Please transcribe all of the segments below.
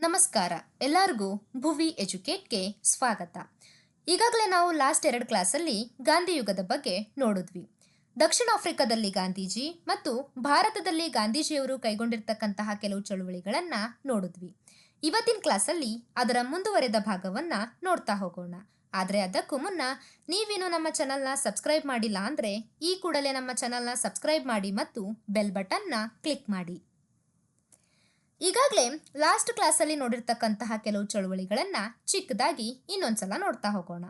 ನಮಸ್ಕಾರ ಎಲ್ಲರಿಗೂ ಭುವಿ ಎಜುಕೇಟ್ಗೆ ಸ್ವಾಗತ. ಈಗಾಗಲೇ ನಾವು ಲಾಸ್ಟ್ 2 ಕ್ಲಾಸಲ್ಲಿ ಗಾಂಧಿ ಯುಗದ ಬಗ್ಗೆ ನೋಡಿದ್ವಿ. ದಕ್ಷಿಣ ಆಫ್ರಿಕಾದಲ್ಲಿ ಗಾಂಧೀಜಿ ಮತ್ತು ಭಾರತದಲ್ಲಿ ಗಾಂಧೀಜಿಯವರು ಕೈಗೊಂಡಿರ್ತಕ್ಕಂತಹ ಕೆಲವು ಚಳುವಳಿಗಳನ್ನು ನೋಡಿದ್ವಿ. ಇವತ್ತಿನ ಕ್ಲಾಸಲ್ಲಿ ಅದರ ಮುಂದುವರೆದ ಭಾಗವನ್ನ ನೋಡ್ತಾ ಹೋಗೋಣ. ಆದರೆ ಅದಕ್ಕೂ ಮುನ್ನ ನೀವೇನು ನಮ್ಮ ಚಾನಲ್ನ ಸಬ್ಸ್ಕ್ರೈಬ್ ಮಾಡಿಲ್ಲ ಅಂದರೆ ಈ ಕೂಡಲೇ ನಮ್ಮ ಚಾನಲ್ನ ಸಬ್ಸ್ಕ್ರೈಬ್ ಮಾಡಿ ಮತ್ತು ಬೆಲ್ ಬಟನ್ನ ಕ್ಲಿಕ್ ಮಾಡಿ. ಈಗಾಗಲೇ ಲಾಸ್ಟ್ ಕ್ಲಾಸಲ್ಲಿ ನೋಡಿರ್ತಕ್ಕಂತಹ ಕೆಲವು ಚಳುವಳಿಗಳನ್ನು ಚಿಕ್ಕದಾಗಿ ಇನ್ನೊಂದ್ಸಲ ನೋಡ್ತಾ ಹೋಗೋಣ.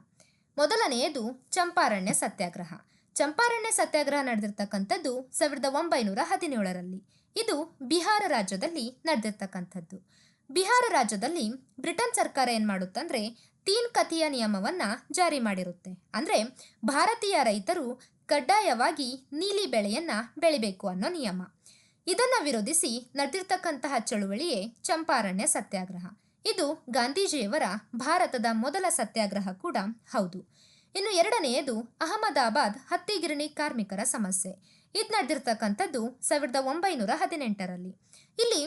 ಮೊದಲನೆಯದು ಚಂಪಾರಣ್ಯ ಸತ್ಯಾಗ್ರಹ. ಚಂಪಾರಣ್ಯ ಸತ್ಯಾಗ್ರಹ ನಡೆದಿರ್ತಕ್ಕಂಥದ್ದು 1917ರಲ್ಲಿ. ಇದು ಬಿಹಾರ ರಾಜ್ಯದಲ್ಲಿ ನಡೆದಿರ್ತಕ್ಕಂಥದ್ದು. ಬಿಹಾರ ರಾಜ್ಯದಲ್ಲಿ ಬ್ರಿಟನ್ ಸರ್ಕಾರ ಏನು ಮಾಡುತ್ತಂದ್ರೆ ತೀನ್ ಕತಿಯ ನಿಯಮವನ್ನ ಜಾರಿ ಮಾಡಿರುತ್ತೆ. ಅಂದ್ರೆ ಭಾರತೀಯ ರೈತರು ಕಡ್ಡಾಯವಾಗಿ ನೀಲಿ ಬೆಳೆಯನ್ನ ಬೆಳಿಬೇಕು ಅನ್ನೋ ನಿಯಮ. ಇದನ್ನ ವಿರೋಧಿಸಿ ನಡೆದಿರ್ತಕ್ಕಂತಹ ಚಳುವಳಿಯೇ ಚಂಪಾರಣ್ಯ ಸತ್ಯಾಗ್ರಹ. ಇದು ಗಾಂಧೀಜಿಯವರ ಭಾರತದ ಮೊದಲ ಸತ್ಯಾಗ್ರಹ ಕೂಡ ಹೌದು. ಇನ್ನು ಎರಡನೆಯದು ಅಹಮದಾಬಾದ್ ಹತ್ತಿಗಿರಣಿ ಕಾರ್ಮಿಕರ ಸಮಸ್ಯೆ. ಇದು ನಡೆದಿರ್ತಕ್ಕಂಥದ್ದು 1918ರಲ್ಲಿ. ಇಲ್ಲಿ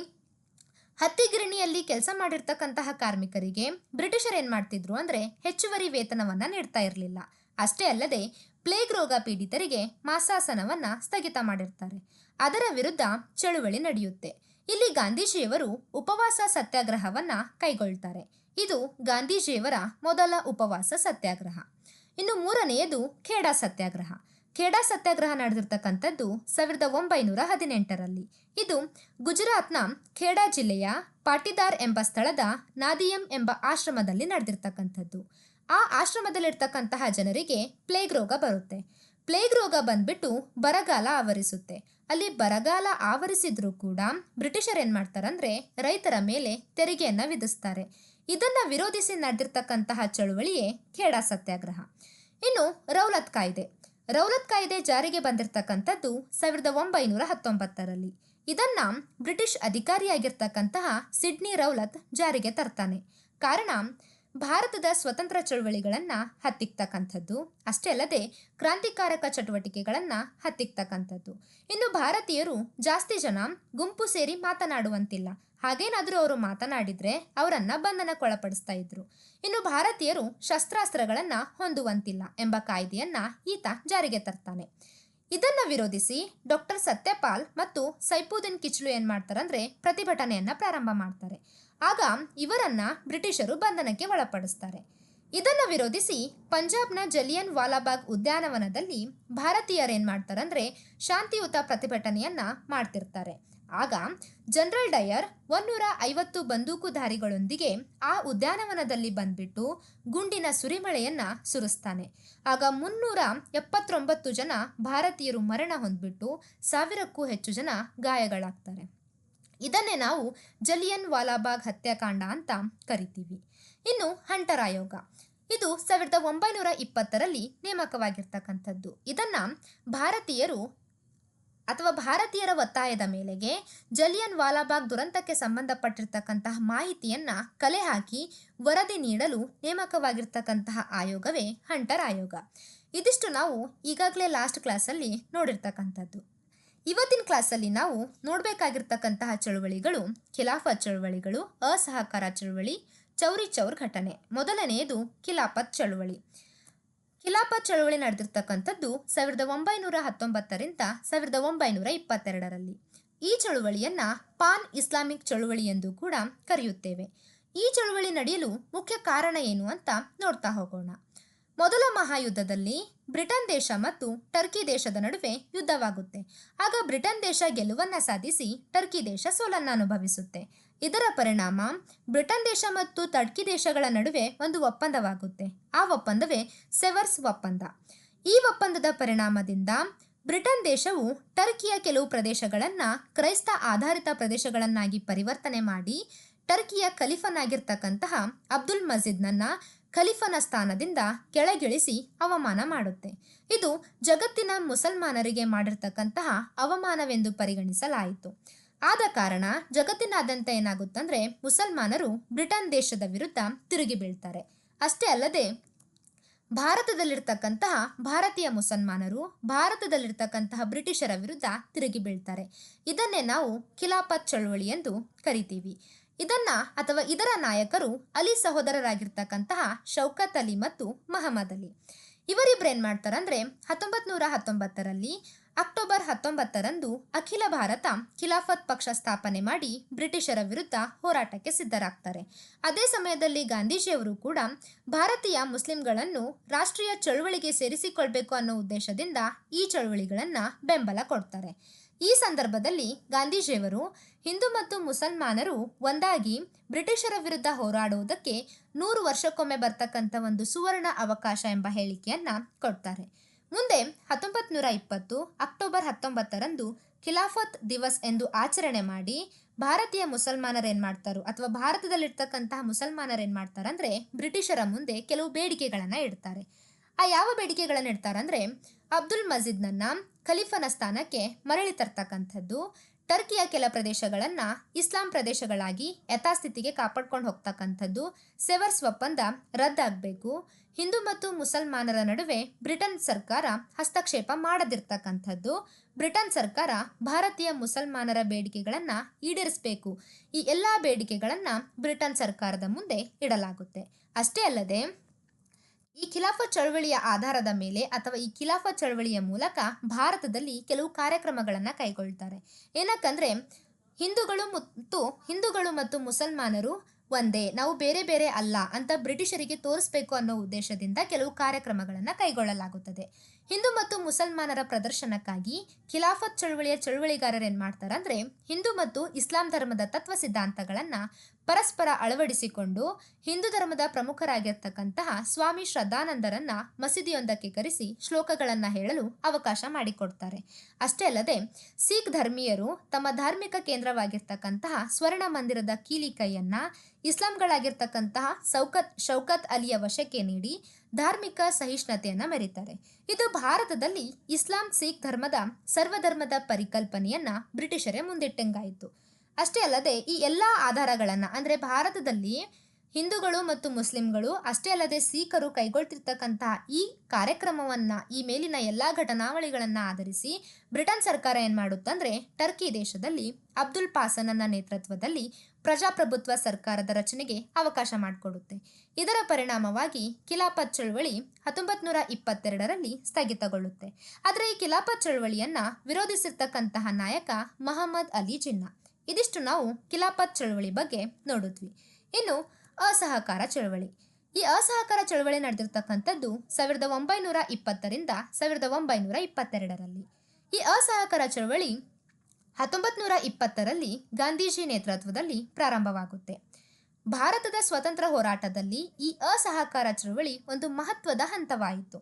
ಹತ್ತಿಗಿರಣಿಯಲ್ಲಿ ಕೆಲಸ ಮಾಡಿರ್ತಕ್ಕಂತಹ ಕಾರ್ಮಿಕರಿಗೆ ಬ್ರಿಟಿಷರ್ ಏನ್ ಮಾಡ್ತಿದ್ರು ಅಂದ್ರೆ ಹೆಚ್ಚುವರಿ ವೇತನವನ್ನ ನೀಡ್ತಾ ಇರಲಿಲ್ಲ. ಅಷ್ಟೇ ಅಲ್ಲದೆ ಪ್ಲೇಗ್ ರೋಗ ಪೀಡಿತರಿಗೆ ಮಾಸಾಸನವನ್ನ ಸ್ಥಗಿತ ಮಾಡಿರ್ತಾರೆ. ಅದರ ವಿರುದ್ಧ ಚಳುವಳಿ ನಡೆಯುತ್ತೆ. ಇಲ್ಲಿ ಗಾಂಧೀಜಿಯವರು ಉಪವಾಸ ಸತ್ಯಾಗ್ರಹವನ್ನ ಕೈಗೊಳ್ತಾರೆ. ಇದು ಗಾಂಧೀಜಿಯವರ ಮೊದಲ ಉಪವಾಸ ಸತ್ಯಾಗ್ರಹ. ಇನ್ನು ಮೂರನೆಯದು ಖೇಡಾ ಸತ್ಯಾಗ್ರಹ. ಖೇಡಾ ಸತ್ಯಾಗ್ರಹ ನಡೆದಿರ್ತಕ್ಕಂಥದ್ದು 1918ರಲ್ಲಿ. ಇದು ಗುಜರಾತ್ನ ಖೇಡಾ ಜಿಲ್ಲೆಯ ಪಾಟಿದಾರ್ ಎಂಬ ಸ್ಥಳದ ನಾದಿಯಂ ಎಂಬ ಆಶ್ರಮದಲ್ಲಿ ನಡೆದಿರ್ತಕ್ಕಂಥದ್ದು. ಆ ಆಶ್ರಮದಲ್ಲಿರ್ತಕ್ಕಂತಹ ಜನರಿಗೆ ಪ್ಲೇಗ್ ರೋಗ ಬರುತ್ತೆ. ಪ್ಲೇಗ್ ರೋಗ ಬಂದ್ಬಿಟ್ಟು ಬರಗಾಲ ಆವರಿಸುತ್ತೆ. ಅಲ್ಲಿ ಬರಗಾಲ ಆವರಿಸಿದ್ರೂ ಕೂಡ ಬ್ರಿಟಿಷರ್ ಏನ್ ಮಾಡ್ತಾರಂದ್ರೆ ರೈತರ ಮೇಲೆ ತೆರಿಗೆಯನ್ನ ವಿಧಿಸ್ತಾರೆ. ಇದನ್ನ ವಿರೋಧಿಸಿ ನಡೆದಿರ್ತಕ್ಕಂತಹ ಚಳುವಳಿಯೇ ಖೇಡಾ ಸತ್ಯಾಗ್ರಹ. ಇನ್ನು ರೌಲತ್ ಕಾಯ್ದೆ. ರೌಲತ್ ಕಾಯ್ದೆ ಜಾರಿಗೆ ಬಂದಿರತಕ್ಕಂಥದ್ದು 1919ರಲ್ಲಿ. ಇದನ್ನ ಬ್ರಿಟಿಷ್ ಅಧಿಕಾರಿಯಾಗಿರ್ತಕ್ಕಂತಹ ಸಿಡ್ನಿ ರೌಲತ್ ಜಾರಿಗೆ ತರ್ತಾನೆ. ಕಾರಣ ಭಾರತದ ಸ್ವತಂತ್ರ ಚಳುವಳಿಗಳನ್ನ ಹತ್ತಿಕ್ತಕ್ಕಂಥದ್ದು, ಅಷ್ಟೇ ಅಲ್ಲದೆ ಕ್ರಾಂತಿಕಾರಕ ಚಟುವಟಿಕೆಗಳನ್ನ ಹತ್ತಿಕ್ತಕ್ಕಂಥದ್ದು. ಇನ್ನು ಭಾರತೀಯರು ಜಾಸ್ತಿ ಜನ ಗುಂಪು ಸೇರಿ ಮಾತನಾಡುವಂತಿಲ್ಲ. ಹಾಗೇನಾದ್ರೂ ಅವರು ಮಾತನಾಡಿದ್ರೆ ಅವರನ್ನ ಬಂಧನಕ್ಕೊಳಪಡಿಸ್ತಾ ಇದ್ರು. ಇನ್ನು ಭಾರತೀಯರು ಶಸ್ತ್ರಾಸ್ತ್ರಗಳನ್ನ ಹೊಂದುವಂತಿಲ್ಲ ಎಂಬ ಕಾಯ್ದೆಯನ್ನ ಈತ ಜಾರಿಗೆ ತರ್ತಾನೆ. ಇದನ್ನ ವಿರೋಧಿಸಿ ಡಾಕ್ಟರ್ ಸತ್ಯಪಾಲ್ ಮತ್ತು ಸೈಫುದ್ದೀನ್ ಕಿಚ್ಲು ಏನ್ ಮಾಡ್ತಾರಂದ್ರೆ ಪ್ರತಿಭಟನೆಯನ್ನ ಪ್ರಾರಂಭ ಮಾಡ್ತಾರೆ. ಆಗ ಇವರನ್ನ ಬ್ರಿಟಿಷರು ಬಂಧನಕ್ಕೆ ಒಳಪಡಿಸ್ತಾರೆ. ಇದನ್ನ ವಿರೋಧಿಸಿ ಪಂಜಾಬ್ನ ಜಲಿಯನ್ ವಾಲಾಬಾಗ್ ಉದ್ಯಾನವನದಲ್ಲಿ ಭಾರತೀಯರೇನ್ ಮಾಡ್ತಾರಂದ್ರೆ ಶಾಂತಿಯುತ ಪ್ರತಿಭಟನೆಯನ್ನ ಮಾಡ್ತಿರ್ತಾರೆ. ಆಗ ಜನರಲ್ ಡಯರ್ 150 ಬಂದೂಕುಧಾರಿಗಳೊಂದಿಗೆ ಆ ಉದ್ಯಾನವನದಲ್ಲಿ ಬಂದ್ಬಿಟ್ಟು ಗುಂಡಿನ ಸುರಿಮಳೆಯನ್ನ ಸುರಿಸ್ತಾನೆ. ಆಗ 379 ಜನ ಭಾರತೀಯರು ಮರಣ ಹೊಂದ್ಬಿಟ್ಟು 1000ಕ್ಕೂ ಹೆಚ್ಚು ಜನ ಗಾಯಗಳಾಗ್ತಾರೆ. ಇದನ್ನೇ ನಾವು ಜಲಿಯನ್ ವಾಲಾಬಾಗ್ ಹತ್ಯಾಕಾಂಡ ಅಂತ ಕರಿತೀವಿ. ಇನ್ನು ಹಂಟರ್ ಆಯೋಗ. ಇದು 1920ರಲ್ಲಿ ನೇಮಕವಾಗಿರ್ತಕ್ಕಂಥದ್ದು. ಇದನ್ನ ಭಾರತೀಯರ ಒತ್ತಾಯದ ಮೇಲೆಗೆ ಜಲಿಯನ್ ವಾಲಾಬಾಗ್ ದುರಂತಕ್ಕೆ ಸಂಬಂಧಪಟ್ಟಿರ್ತಕ್ಕಂತಹ ಮಾಹಿತಿಯನ್ನ ಕಲೆ ಹಾಕಿ ವರದಿ ನೀಡಲು ನೇಮಕವಾಗಿರ್ತಕ್ಕಂತಹ ಆಯೋಗವೇ ಹಂಟರ್ ಆಯೋಗ. ಇದಿಷ್ಟು ನಾವು ಈಗಾಗಲೇ ಲಾಸ್ಟ್ ಕ್ಲಾಸಲ್ಲಿ ನೋಡಿರ್ತಕ್ಕಂಥದ್ದು. ಇವತ್ತಿನ ಕ್ಲಾಸಲ್ಲಿ ನಾವು ನೋಡಬೇಕಾಗಿರ್ತಕ್ಕಂತಹ ಚಳುವಳಿಗಳು ಖಿಲಾಫತ್ ಚಳುವಳಿಗಳು, ಅಸಹಕಾರ ಚಳುವಳಿ, ಚೌರಿ ಚೌರ್ ಘಟನೆ. ಮೊದಲನೆಯದು ಖಿಲಾಫತ್ ಚಳುವಳಿ. ಖಿಲಾಫತ್ ಚಳುವಳಿ ನಡೆದಿರ್ತಕ್ಕಂಥದ್ದು 1919ರಿಂದ 1922ರಲ್ಲಿ. ಈ ಚಳುವಳಿಯನ್ನ ಪಾನ್ ಇಸ್ಲಾಮಿಕ್ ಚಳುವಳಿ ಎಂದು ಕೂಡ ಕರೆಯುತ್ತೇವೆ. ಈ ಚಳುವಳಿ ನಡೆಯಲು ಮುಖ್ಯ ಕಾರಣ ಏನು ಅಂತ ನೋಡ್ತಾ ಹೋಗೋಣ. ಮೊದಲ ಮಹಾಯುದ್ಧದಲ್ಲಿ ಬ್ರಿಟನ್ ದೇಶ ಮತ್ತು ಟರ್ಕಿ ದೇಶದ ನಡುವೆ ಯುದ್ಧವಾಗುತ್ತೆ. ಆಗ ಬ್ರಿಟನ್ ದೇಶ ಗೆಲುವನ್ನ ಸಾಧಿಸಿ ಟರ್ಕಿ ದೇಶ ಸೋಲನ್ನು ಅನುಭವಿಸುತ್ತೆ. ಇದರ ಪರಿಣಾಮ ಬ್ರಿಟನ್ ದೇಶ ಮತ್ತು ಟರ್ಕಿ ದೇಶಗಳ ನಡುವೆ ಒಂದು ಒಪ್ಪಂದವಾಗುತ್ತೆ. ಆ ಒಪ್ಪಂದವೇ ಸೆವರ್ಸ್ ಒಪ್ಪಂದ. ಈ ಒಪ್ಪಂದದ ಪರಿಣಾಮದಿಂದ ಬ್ರಿಟನ್ ದೇಶವು ಟರ್ಕಿಯ ಕೆಲವು ಪ್ರದೇಶಗಳನ್ನ ಕ್ರೈಸ್ತ ಆಧಾರಿತ ಪ್ರದೇಶಗಳನ್ನಾಗಿ ಪರಿವರ್ತನೆ ಮಾಡಿ ಟರ್ಕಿಯ ಖಲೀಫನಾಗಿರ್ತಕ್ಕಂತಹ ಅಬ್ದುಲ್ ಮಜೀದ್ನನ್ನ ಖಲೀಫನ ಸ್ಥಾನದಿಂದ ಕೆಳಗಿಳಿಸಿ ಅವಮಾನ ಮಾಡುತ್ತೆ. ಇದು ಜಗತ್ತಿನ ಮುಸಲ್ಮಾನರಿಗೆ ಮಾಡಿರ್ತಕ್ಕಂತಹ ಅವಮಾನವೆಂದು ಪರಿಗಣಿಸಲಾಯಿತು. ಆದ ಕಾರಣ ಜಗತ್ತಿನಾದ್ಯಂತ ಏನಾಗುತ್ತಂದ್ರೆ ಮುಸಲ್ಮಾನರು ಬ್ರಿಟನ್ ದೇಶದ ವಿರುದ್ಧ ತಿರುಗಿ ಬೀಳ್ತಾರೆ. ಅಷ್ಟೇ ಅಲ್ಲದೆ ಭಾರತದಲ್ಲಿರ್ತಕ್ಕಂತಹ ಭಾರತೀಯ ಮುಸಲ್ಮಾನರು ಭಾರತದಲ್ಲಿರ್ತಕ್ಕಂತಹ ಬ್ರಿಟಿಷರ ವಿರುದ್ಧ ತಿರುಗಿ ಬೀಳ್ತಾರೆ. ಇದನ್ನೇ ನಾವು ಖಿಲಾಫತ್ ಚಳುವಳಿ ಎಂದು ಕರಿತೀವಿ. ಇದನ್ನ ಅಥವಾ ಇದರ ನಾಯಕರು ಅಲಿ ಸಹೋದರರಾಗಿರ್ತಕ್ಕಂತಹ ಶೌಕತ್ ಅಲಿ ಮತ್ತು ಮಹಮ್ಮದ್ ಅಲಿ. ಇವರಿಬ್ರು ಏನ್ ಮಾಡ್ತಾರಂದ್ರೆ 1919ರಲ್ಲಿ ಅಕ್ಟೋಬರ್ 19ರಂದು ಅಖಿಲ ಭಾರತ ಖಿಲಾಫತ್ ಪಕ್ಷ ಸ್ಥಾಪನೆ ಮಾಡಿ ಬ್ರಿಟಿಷರ ವಿರುದ್ಧ ಹೋರಾಟಕ್ಕೆ ಸಿದ್ಧರಾಗ್ತಾರೆ. ಅದೇ ಸಮಯದಲ್ಲಿ ಗಾಂಧೀಜಿಯವರು ಕೂಡ ಭಾರತೀಯ ಮುಸ್ಲಿಂಗಳನ್ನು ರಾಷ್ಟ್ರೀಯ ಚಳುವಳಿಗೆ ಸೇರಿಸಿಕೊಳ್ಬೇಕು ಅನ್ನೋ ಉದ್ದೇಶದಿಂದ ಈ ಚಳುವಳಿಗಳನ್ನ ಬೆಂಬಲ ಕೊಡ್ತಾರೆ. ಈ ಸಂದರ್ಭದಲ್ಲಿ ಗಾಂಧೀಜಿಯವರು ಹಿಂದೂ ಮತ್ತು ಮುಸಲ್ಮಾನರು ಒಂದಾಗಿ ಬ್ರಿಟಿಷರ ವಿರುದ್ಧ ಹೋರಾಡುವುದಕ್ಕೆ 100 ವರ್ಷಕ್ಕೊಮ್ಮೆ ಬರ್ತಕ್ಕಂಥ ಒಂದು ಸುವರ್ಣ ಅವಕಾಶ ಎಂಬ ಹೇಳಿಕೆಯನ್ನ ಕೊಡ್ತಾರೆ. ಮುಂದೆ 1920 ಅಕ್ಟೋಬರ್ 19ರಂದು ಖಿಲಾಫತ್ ದಿವಸ್ ಎಂದು ಆಚರಣೆ ಮಾಡಿ ಭಾರತೀಯ ಮುಸಲ್ಮಾನರೇನ್ ಮಾಡ್ತಾರೋ ಅಥವಾ ಭಾರತದಲ್ಲಿರ್ತಕ್ಕಂತಹ ಮುಸಲ್ಮಾನರೇನ್ ಮಾಡ್ತಾರಂದ್ರೆ ಬ್ರಿಟಿಷರ ಮುಂದೆ ಕೆಲವು ಬೇಡಿಕೆಗಳನ್ನ ಇಡ್ತಾರೆ. ಆ ಯಾವ ಬೇಡಿಕೆಗಳನ್ನ ಇಡ್ತಾರಂದ್ರೆ ಅಬ್ದುಲ್ ಮಜೀದ್ನನ್ನ ಖಲೀಫನ ಸ್ಥಾನಕ್ಕೆ ಮರಳಿ ತರ್ತಕ್ಕಂಥದ್ದು, ಟರ್ಕಿಯ ಕೆಲ ಪ್ರದೇಶಗಳನ್ನ ಇಸ್ಲಾಂ ಪ್ರದೇಶಗಳಾಗಿ ಯಥಾಸ್ಥಿತಿಗೆ ಕಾಪಾಡ್ಕೊಂಡು ಹೋಗ್ತಕ್ಕಂಥದ್ದು, ಸೆವರ್ಸ್ ಒಪ್ಪಂದ ರದ್ದಾಗಬೇಕು, ಹಿಂದೂ ಮತ್ತು ಮುಸಲ್ಮಾನರ ನಡುವೆ ಬ್ರಿಟನ್ ಸರ್ಕಾರ ಹಸ್ತಕ್ಷೇಪ ಮಾಡದಿರ್ತಕ್ಕಂಥದ್ದು, ಬ್ರಿಟನ್ ಸರ್ಕಾರ ಭಾರತೀಯ ಮುಸಲ್ಮಾನರ ಬೇಡಿಕೆಗಳನ್ನ ಈಡೇರಿಸಬೇಕು. ಈ ಎಲ್ಲಾ ಬೇಡಿಕೆಗಳನ್ನ ಬ್ರಿಟನ್ ಸರ್ಕಾರದ ಮುಂದೆ ಇಡಲಾಗುತ್ತೆ. ಅಷ್ಟೇ ಅಲ್ಲದೆ ಈ ಖಿಲಾಫತ್ ಚಳವಳಿಯ ಆಧಾರದ ಮೇಲೆ ಅಥವಾ ಈ ಖಿಲಾಫತ್ ಚಳವಳಿಯ ಮೂಲಕ ಭಾರತದಲ್ಲಿ ಕೆಲವು ಕಾರ್ಯಕ್ರಮಗಳನ್ನು ಕೈಗೊಳ್ತಾರೆ. ಏನಕ್ಕಂದ್ರೆ ಹಿಂದೂಗಳು ಮತ್ತು ಮುಸಲ್ಮಾನರು ಒಂದೇ, ನಾವು ಬೇರೆ ಬೇರೆ ಅಲ್ಲ ಅಂತ ಬ್ರಿಟಿಷರಿಗೆ ತೋರಿಸ್ಬೇಕು ಅನ್ನೋ ಉದ್ದೇಶದಿಂದ ಕೆಲವು ಕಾರ್ಯಕ್ರಮಗಳನ್ನು ಕೈಗೊಳ್ಳಲಾಗುತ್ತದೆ. ಹಿಂದೂ ಮತ್ತು ಮುಸಲ್ಮಾನರ ಪ್ರದರ್ಶನಕ್ಕಾಗಿ ಖಿಲಾಫತ್ ಚಳವಳಿಯ ಚಳವಳಿಗಾರರು ಏನ್ ಮಾಡ್ತಾರಂದ್ರೆ ಹಿಂದೂ ಮತ್ತು ಇಸ್ಲಾಂ ಧರ್ಮದ ತತ್ವ ಸಿದ್ಧಾಂತಗಳನ್ನ ಪರಸ್ಪರ ಅಳವಡಿಸಿಕೊಂಡು ಹಿಂದೂ ಧರ್ಮದ ಪ್ರಮುಖರಾಗಿರ್ತಕ್ಕಂತಹ ಸ್ವಾಮಿ ಶ್ರದ್ಧಾನಂದರನ್ನ ಮಸೀದಿಯೊಂದಕ್ಕೆ ಕರೆಸಿ ಶ್ಲೋಕಗಳನ್ನ ಹೇಳಲು ಅವಕಾಶ ಮಾಡಿಕೊಡ್ತಾರೆ. ಅಷ್ಟೇ ಅಲ್ಲದೆ ಸಿಖ್ ಧರ್ಮೀಯರು ತಮ್ಮ ಧಾರ್ಮಿಕ ಕೇಂದ್ರವಾಗಿರ್ತಕ್ಕಂತಹ ಸ್ವರ್ಣ ಮಂದಿರದ ಕೀಲಿ ಕೈಯನ್ನ ಇಸ್ಲಾಂಗಳಾಗಿರ್ತಕ್ಕಂತಹ ಶೌಕತ್ ಅಲಿಯ ವಶಕ್ಕೆ ನೀಡಿ ಧಾರ್ಮಿಕ ಸಹಿಷ್ಣುತೆಯನ್ನ ಮೆರೀತಾರೆ. ಇದು ಭಾರತದಲ್ಲಿ ಇಸ್ಲಾಂ ಸಿಖ್ ಧರ್ಮದ ಸರ್ವಧರ್ಮದ ಪರಿಕಲ್ಪನೆಯನ್ನ ಬ್ರಿಟಿಷರೇ ಮುಂದಿಟ್ಟಂಗಾಯಿತು. ಅಷ್ಟೇ ಅಲ್ಲದೆ ಈ ಎಲ್ಲ ಆಧಾರಗಳನ್ನ ಅಂದ್ರೆ ಭಾರತದಲ್ಲಿ ಹಿಂದೂಗಳು ಮತ್ತು ಮುಸ್ಲಿಂಗಳು ಅಷ್ಟೇ ಅಲ್ಲದೆ ಸಿಖರು ಕೈಗೊಳ್ತಿರ್ತಕ್ಕಂತಹ ಈ ಕಾರ್ಯಕ್ರಮವನ್ನ, ಈ ಮೇಲಿನ ಎಲ್ಲಾ ಘಟನಾವಳಿಗಳನ್ನ ಆಧರಿಸಿ ಬ್ರಿಟನ್ ಸರ್ಕಾರ ಏನ್ ಮಾಡುತ್ತಂದ್ರೆ ಟರ್ಕಿ ದೇಶದಲ್ಲಿ ಅಬ್ದುಲ್ ಪಾಸನನ್ನ ನೇತೃತ್ವದಲ್ಲಿ ಪ್ರಜಾಪ್ರಭುತ್ವ ಸರ್ಕಾರದ ರಚನೆಗೆ ಅವಕಾಶ ಮಾಡಿಕೊಡುತ್ತೆ. ಇದರ ಪರಿಣಾಮವಾಗಿ ಖಿಲಾಫತ್ ಚಳವಳಿ 1922ರಲ್ಲಿ ಸ್ಥಗಿತಗೊಳ್ಳುತ್ತೆ. ಆದರೆ ಈ ಖಿಲಾಫತ್ ಚಳವಳಿಯನ್ನ ವಿರೋಧಿಸಿರ್ತಕ್ಕಂತಹ ನಾಯಕ ಮಹಮ್ಮದ್ ಅಲಿ ಜಿನ್ನಾ. ಇದಿಷ್ಟು ನಾವು ಖಿಲಾಫತ್ ಚಳವಳಿ ಬಗ್ಗೆ ನೋಡಿದ್ವಿ. ಇನ್ನು ಅಸಹಕಾರ ಚಳವಳಿ. ಈ ಅಸಹಕಾರ ಚಳವಳಿ ನಡೆದಿರ್ತಕ್ಕಂಥದ್ದು 1920ರಿಂದ 1922ರಲ್ಲಿ. ಈ ಅಸಹಕಾರ ಚಳವಳಿ 1920ರಲ್ಲಿ ಗಾಂಧೀಜಿ ನೇತೃತ್ವದಲ್ಲಿ ಪ್ರಾರಂಭವಾಗುತ್ತೆ. ಭಾರತದ ಸ್ವತಂತ್ರ ಹೋರಾಟದಲ್ಲಿ ಈ ಅಸಹಕಾರ ಚಳವಳಿ ಒಂದು ಮಹತ್ವದ ಹಂತವಾಯಿತು.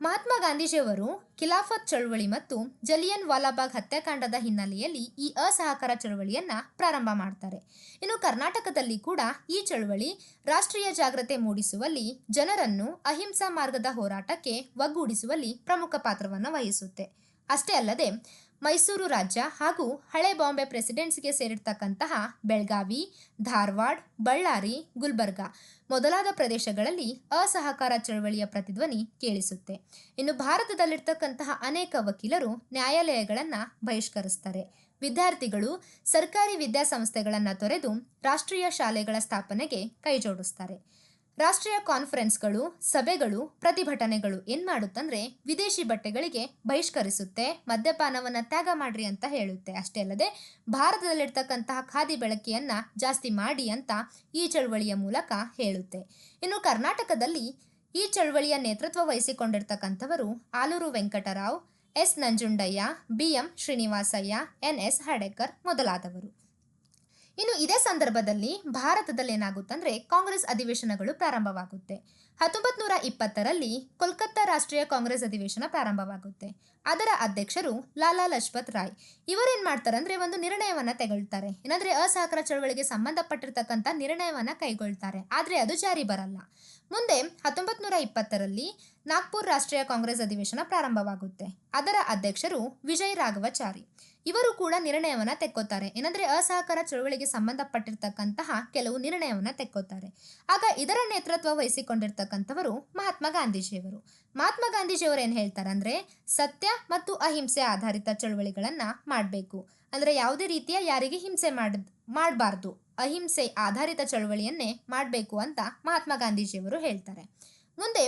ಮಹಾತ್ಮ ಗಾಂಧೀಜಿಯವರು ಖಿಲಾಫತ್ ಚಳವಳಿ ಮತ್ತು ಜಲಿಯನ್ ವಾಲಾಬಾಗ್ ಹತ್ಯಾಕಾಂಡದ ಹಿನ್ನೆಲೆಯಲ್ಲಿ ಈ ಅಸಹಕಾರ ಚಳವಳಿಯನ್ನ ಪ್ರಾರಂಭ ಮಾಡ್ತಾರೆ. ಇನ್ನು ಕರ್ನಾಟಕದಲ್ಲಿ ಕೂಡ ಈ ಚಳವಳಿ ರಾಷ್ಟ್ರೀಯ ಜಾಗೃತಿ ಮೂಡಿಸುವಲ್ಲಿ, ಜನರನ್ನು ಅಹಿಂಸಾ ಮಾರ್ಗದ ಹೋರಾಟಕ್ಕೆ ಒಗ್ಗೂಡಿಸುವಲ್ಲಿ ಪ್ರಮುಖ ಪಾತ್ರವನ್ನು ವಹಿಸುತ್ತೆ. ಅಷ್ಟೇ ಅಲ್ಲದೆ ಮೈಸೂರು ರಾಜ್ಯ ಹಾಗೂ ಹಳೆ ಬಾಂಬೆ ಪ್ರೆಸಿಡೆನ್ಸಿಗೆ ಸೇರಿರ್ತಕ್ಕಂತಹ ಬೆಳಗಾವಿ, ಧಾರವಾಡ, ಬಳ್ಳಾರಿ, ಗುಲ್ಬರ್ಗಾ ಮೊದಲಾದ ಪ್ರದೇಶಗಳಲ್ಲಿ ಅಸಹಕಾರ ಚಳವಳಿಯ ಪ್ರತಿಧ್ವನಿ ಕೇಳಿಸುತ್ತೆ. ಇನ್ನು ಭಾರತದಲ್ಲಿರ್ತಕ್ಕಂತಹ ಅನೇಕ ವಕೀಲರು ನ್ಯಾಯಾಲಯಗಳನ್ನು ಬಹಿಷ್ಕರಿಸ್ತಾರೆ. ವಿದ್ಯಾರ್ಥಿಗಳು ಸರ್ಕಾರಿ ವಿದ್ಯಾಸಂಸ್ಥೆಗಳನ್ನು ತೊರೆದು ರಾಷ್ಟ್ರೀಯ ಶಾಲೆಗಳ ಸ್ಥಾಪನೆಗೆ ಕೈಜೋಡಿಸ್ತಾರೆ. ರಾಷ್ಟ್ರೀಯ ಕಾನ್ಫರೆನ್ಸ್ಗಳು, ಸಭೆಗಳು, ಪ್ರತಿಭಟನೆಗಳು ಏನ್ ಮಾಡುತ್ತಂದ್ರೆ ವಿದೇಶಿ ಬಟ್ಟೆಗಳಿಗೆ ಬಹಿಷ್ಕರಿಸುತ್ತೆ, ಮದ್ಯಪಾನವನ್ನ ತ್ಯಾಗ ಮಾಡ್ರಿ ಅಂತ ಹೇಳುತ್ತೆ. ಅಷ್ಟೇ ಅಲ್ಲದೆ ಭಾರತದಲ್ಲಿರ್ತಕ್ಕಂತಹ ಖಾದಿ ಬಳಕೆಯನ್ನ ಜಾಸ್ತಿ ಮಾಡಿ ಅಂತ ಈ ಚಳವಳಿಯ ಮೂಲಕ ಹೇಳುತ್ತೆ. ಇನ್ನು ಕರ್ನಾಟಕದಲ್ಲಿ ಈ ಚಳವಳಿಯ ನೇತೃತ್ವ ವಹಿಸಿಕೊಂಡಿರ್ತಕ್ಕಂಥವರು Aluru Venkatarao, S Nanjundaiah, BM Srinivasaiah, NS Hadekar ಮೊದಲಾದವರು. ಇನ್ನು ಇದೇ ಸಂದರ್ಭದಲ್ಲಿ ಭಾರತದಲ್ಲಿ ಏನಾಗುತ್ತಂದ್ರೆ ಕಾಂಗ್ರೆಸ್ ಅಧಿವೇಶನಗಳು ಪ್ರಾರಂಭವಾಗುತ್ತೆ. 1920ರಲ್ಲಿ ಕೋಲ್ಕತ್ತಾ ರಾಷ್ಟ್ರೀಯ ಕಾಂಗ್ರೆಸ್ ಅಧಿವೇಶನ ಪ್ರಾರಂಭವಾಗುತ್ತೆ. ಅದರ ಅಧ್ಯಕ್ಷರು ಲಾಲಾ ಲಜಪತ್ ರಾಯ್. ಇವರೇನ್ ಮಾಡ್ತಾರಂದ್ರೆ ಒಂದು ನಿರ್ಣಯವನ್ನ ತೆಗೊಳ್ತಾರೆ. ಏನಂದ್ರೆ ಅಸಹಕಾರ ಚಳವಳಿಗೆ ಸಂಬಂಧಪಟ್ಟಿರ್ತಕ್ಕಂಥ ನಿರ್ಣಯವನ್ನ ಕೈಗೊಳ್ತಾರೆ. ಆದ್ರೆ ಅದು ಜಾರಿ ಬರಲ್ಲ. ಮುಂದೆ 1920ರಲ್ಲಿ ನಾಗ್ಪುರ್ ರಾಷ್ಟ್ರೀಯ ಕಾಂಗ್ರೆಸ್ ಅಧಿವೇಶನ ಪ್ರಾರಂಭವಾಗುತ್ತೆ. ಅದರ ಅಧ್ಯಕ್ಷರು ವಿಜಯ್ ರಾಘವಚಾರಿ. ಇವರು ಕೂಡ ನಿರ್ಣಯವನ್ನ ತೆಕ್ಕೋತಾರೆ. ಏನಂದ್ರೆ ಅಸಹಕಾರ ಚಳವಳಿಗೆ ಸಂಬಂಧಪಟ್ಟಿರ್ತಕ್ಕಂತಹ ಕೆಲವು ನಿರ್ಣಯವನ್ನ ತೆಕ್ಕೋತಾರೆ. ಆಗ ಇದರ ನೇತೃತ್ವ ವಹಿಸಿಕೊಂಡಿರ್ತಕ್ಕಂಥವರು ಮಹಾತ್ಮ ಗಾಂಧೀಜಿಯವರು. ಮಹಾತ್ಮ ಗಾಂಧೀಜಿಯವರು ಏನ್ ಹೇಳ್ತಾರಂದ್ರೆ ಸತ್ಯ ಮತ್ತು ಅಹಿಂಸೆ ಆಧಾರಿತ ಚಳವಳಿಗಳನ್ನ ಮಾಡಬೇಕು. ಅಂದರೆ ಯಾವುದೇ ರೀತಿಯ ಯಾರಿಗೆ ಹಿಂಸೆ ಮಾಡಬಾರ್ದು, ಅಹಿಂಸೆ ಆಧಾರಿತ ಚಳವಳಿಯನ್ನೇ ಮಾಡಬೇಕು ಅಂತ ಮಹಾತ್ಮ ಗಾಂಧೀಜಿಯವರು ಹೇಳ್ತಾರೆ. ಮುಂದೆ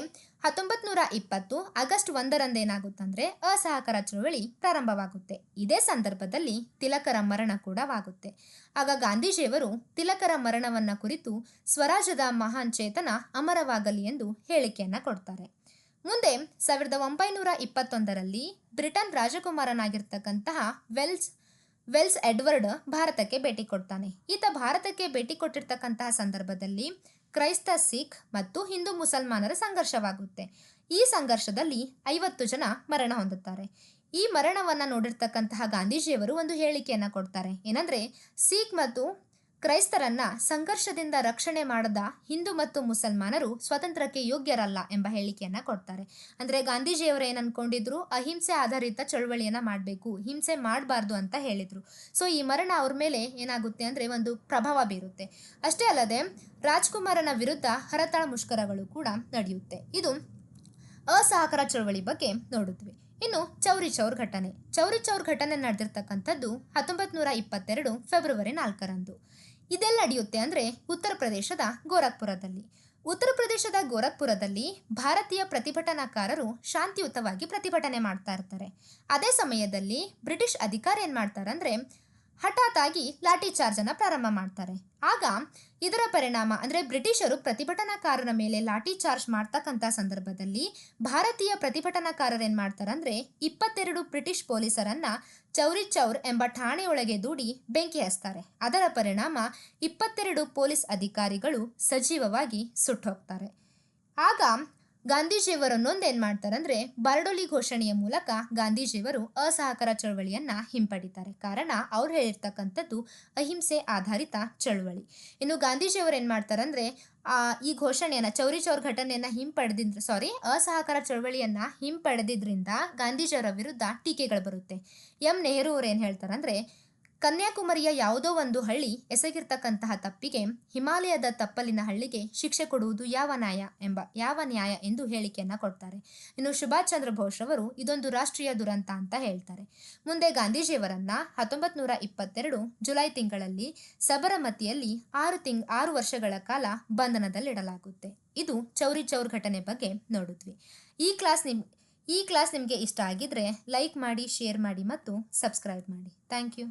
1920 ಆಗಸ್ಟ್ 1ರಂದು ಏನಾಗುತ್ತಂದ್ರೆ ಅಸಹಕಾರ ಚಳವಳಿ ಪ್ರಾರಂಭವಾಗುತ್ತೆ. ಇದೇ ಸಂದರ್ಭದಲ್ಲಿ ತಿಲಕರ ಮರಣ ಕೂಡ ಆಗುತ್ತೆ. ಆಗ ಗಾಂಧೀಜಿಯವರು ತಿಲಕರ ಮರಣವನ್ನ ಕುರಿತು ಸ್ವರಾಜ್ಯದ ಮಹಾನ್ ಚೇತನ ಅಮರವಾಗಲಿ ಎಂದು ಹೇಳಿಕೆಯನ್ನ ಕೊಡ್ತಾರೆ. ಮುಂದೆ 1921ರಲ್ಲಿ ಬ್ರಿಟನ್ ರಾಜಕುಮಾರನಾಗಿರ್ತಕ್ಕಂತಹ ವೆಲ್ಸ್ ಎಡ್ವರ್ಡ್ ಭಾರತಕ್ಕೆ ಭೇಟಿ ಕೊಡ್ತಾನೆ. ಈತ ಭಾರತಕ್ಕೆ ಭೇಟಿ ಕೊಟ್ಟಿರ್ತಕ್ಕಂತಹ ಸಂದರ್ಭದಲ್ಲಿ ಕ್ರೈಸ್ತ, ಸಿಖ್ ಮತ್ತು ಹಿಂದೂ ಮುಸಲ್ಮಾನರ ಸಂಘರ್ಷವಾಗುತ್ತೆ. ಈ ಸಂಘರ್ಷದಲ್ಲಿ 50 ಜನ ಮರಣ ಹೊಂದುತ್ತಾರೆ. ಈ ಮರಣವನ್ನ ನೋಡಿರ್ತಕ್ಕಂತಹ ಗಾಂಧೀಜಿಯವರು ಒಂದು ಹೇಳಿಕೆಯನ್ನ ಕೊಡ್ತಾರೆ. ಏನಂದ್ರೆ, ಸಿಖ್ ಮತ್ತು ಕ್ರೈಸ್ತರನ್ನ ಸಂಘರ್ಷದಿಂದ ರಕ್ಷಣೆ ಮಾಡದ ಹಿಂದೂ ಮತ್ತು ಮುಸಲ್ಮಾನರು ಸ್ವತಂತ್ರಕ್ಕೆ ಯೋಗ್ಯರಲ್ಲ ಎಂಬ ಹೇಳಿಕೆಯನ್ನ ಕೊಡ್ತಾರೆ. ಅಂದ್ರೆ ಗಾಂಧೀಜಿಯವರು ಏನ್ ಅನ್ಕೊಂಡಿದ್ರು, ಅಹಿಂಸೆ ಆಧಾರಿತ ಚಳವಳಿಯನ್ನ ಮಾಡಬೇಕು, ಹಿಂಸೆ ಮಾಡಬಾರ್ದು ಅಂತ ಹೇಳಿದ್ರು. ಸೊ ಈ ಮರಣ ಅವ್ರ ಮೇಲೆ ಏನಾಗುತ್ತೆ ಅಂದ್ರೆ ಒಂದು ಪ್ರಭಾವ ಬೀರುತ್ತೆ. ಅಷ್ಟೇ ಅಲ್ಲದೆ ರಾಜ್ಕುಮಾರನ ವಿರುದ್ಧ ಹರತಾಳ ಮುಷ್ಕರಗಳು ಕೂಡ ನಡೆಯುತ್ತೆ. ಇದು ಅಸಹಕಾರ ಚಳವಳಿ ಬಗ್ಗೆ ನೋಡಿದ್ವಿ. ಇನ್ನು ಚೌರಿ ಚೌರ್ ಘಟನೆ ನಡೆದಿರ್ತಕ್ಕಂಥದ್ದು 1922 ಫೆಬ್ರವರಿ 4ರಂದು. ಇದೆಲ್ಲ ನಡೆಯುತ್ತೆ ಅಂದ್ರೆ ಉತ್ತರ ಪ್ರದೇಶದ ಗೋರಖ್ಪುರದಲ್ಲಿ ಭಾರತೀಯ ಪ್ರತಿಭಟನಾಕಾರರು ಶಾಂತಿಯುತವಾಗಿ ಪ್ರತಿಭಟನೆ ಮಾಡ್ತಾ ಇರ್ತಾರೆ. ಅದೇ ಸಮಯದಲ್ಲಿ ಬ್ರಿಟಿಷ್ ಅಧಿಕಾರಿ ಏನ್ ಮಾಡ್ತಾರೆ ಅಂದ್ರೆ ಹಠಾತ್ ಆಗಿ ಲಾಠಿ ಚಾರ್ಜ್ ಅನ್ನ ಪ್ರಾರಂಭ ಮಾಡ್ತಾರೆ. ಆಗ ಇದರ ಪರಿಣಾಮ ಅಂದ್ರೆ ಬ್ರಿಟಿಷರು ಪ್ರತಿಭಟನಾಕಾರರ ಮೇಲೆ ಲಾಠಿ ಚಾರ್ಜ್ ಮಾಡ್ತಕ್ಕಂಥ ಸಂದರ್ಭದಲ್ಲಿ ಭಾರತೀಯ ಪ್ರತಿಭಟನಾಕಾರರು ಏನ್ ಮಾಡ್ತಾರೆ ಅಂದ್ರೆ 22 ಬ್ರಿಟಿಷ್ ಪೊಲೀಸರನ್ನ ಚೌರಿ ಚೌರ್ ಎಂಬ ಠಾಣೆಯೊಳಗೆ ದೂಡಿ ಬೆಂಕಿ ಹಚ್ತಾರೆ. ಅದರ ಪರಿಣಾಮ 22 ಪೊಲೀಸ್ ಅಧಿಕಾರಿಗಳು ಸಜೀವವಾಗಿ ಸುಟ್ಟೋಗ್ತಾರೆ. ಆಗ ಗಾಂಧೀಜಿಯವರು ಏನ್ ಮಾಡ್ತಾರಂದ್ರೆ ಬಾರ್ಡೋಲಿ ಘೋಷಣೆಯ ಮೂಲಕ ಗಾಂಧೀಜಿಯವರು ಅಸಹಕಾರ ಚಳವಳಿಯನ್ನ ಹಿಂಪಡಿತಾರೆ. ಕಾರಣ ಅವ್ರು ಹೇಳಿರ್ತಕ್ಕಂಥದ್ದು ಅಹಿಂಸೆ ಆಧಾರಿತ ಚಳವಳಿ. ಇನ್ನು ಗಾಂಧೀಜಿಯವರು ಏನ್ ಮಾಡ್ತಾರಂದ್ರೆ ಈ ಘೋಷಣೆಯನ್ನ ಚೌರಿ ಚೌರ್ ಘಟನೆಯನ್ನ ಅಸಹಕಾರ ಚಳವಳಿಯನ್ನ ಹಿಂಪಡೆದಿದ್ರಿಂದ ಗಾಂಧೀಜಿಯವರ ವಿರುದ್ಧ ಟೀಕೆಗಳು ಬರುತ್ತೆ. ನೆಹರು ಅವರು ಏನ್ ಹೇಳ್ತಾರಂದ್ರೆ, ಕನ್ಯಾಕುಮಾರಿಯ ಯಾವುದೋ ಒಂದು ಹಳ್ಳಿ ಎಸಗಿರ್ತಕ್ಕಂತಹ ತಪ್ಪಿಗೆ ಹಿಮಾಲಯದ ತಪ್ಪಲಿನ ಹಳ್ಳಿಗೆ ಶಿಕ್ಷೆ ಕೊಡುವುದು ಯಾವ ನ್ಯಾಯ ಎಂದು ಹೇಳಿಕೆಯನ್ನ ಕೊಡ್ತಾರೆ. ಇನ್ನು ಸುಭಾಷ್ ಚಂದ್ರ ಬೋಸ್ ಅವರು ಇದೊಂದು ರಾಷ್ಟ್ರೀಯ ದುರಂತ ಅಂತ ಹೇಳ್ತಾರೆ. ಮುಂದೆ ಗಾಂಧೀಜಿಯವರನ್ನ 1922 ಜುಲೈ ತಿಂಗಳಲ್ಲಿ ಸಬರಮತಿಯಲ್ಲಿ 6 ವರ್ಷಗಳ ಕಾಲ ಬಂಧನದಲ್ಲಿಡಲಾಗುತ್ತೆ. ಇದು ಚೌರಿ ಚೌರ್ ಘಟನೆ ಬಗ್ಗೆ ನೋಡಿದ್ವಿ. ಈ ಕ್ಲಾಸ್ ನಿಮಗೆ ಇಷ್ಟ ಆಗಿದ್ರೆ ಲೈಕ್ ಮಾಡಿ, ಶೇರ್ ಮಾಡಿ ಮತ್ತು ಸಬ್ಸ್ಕ್ರೈಬ್ ಮಾಡಿ. Thank you.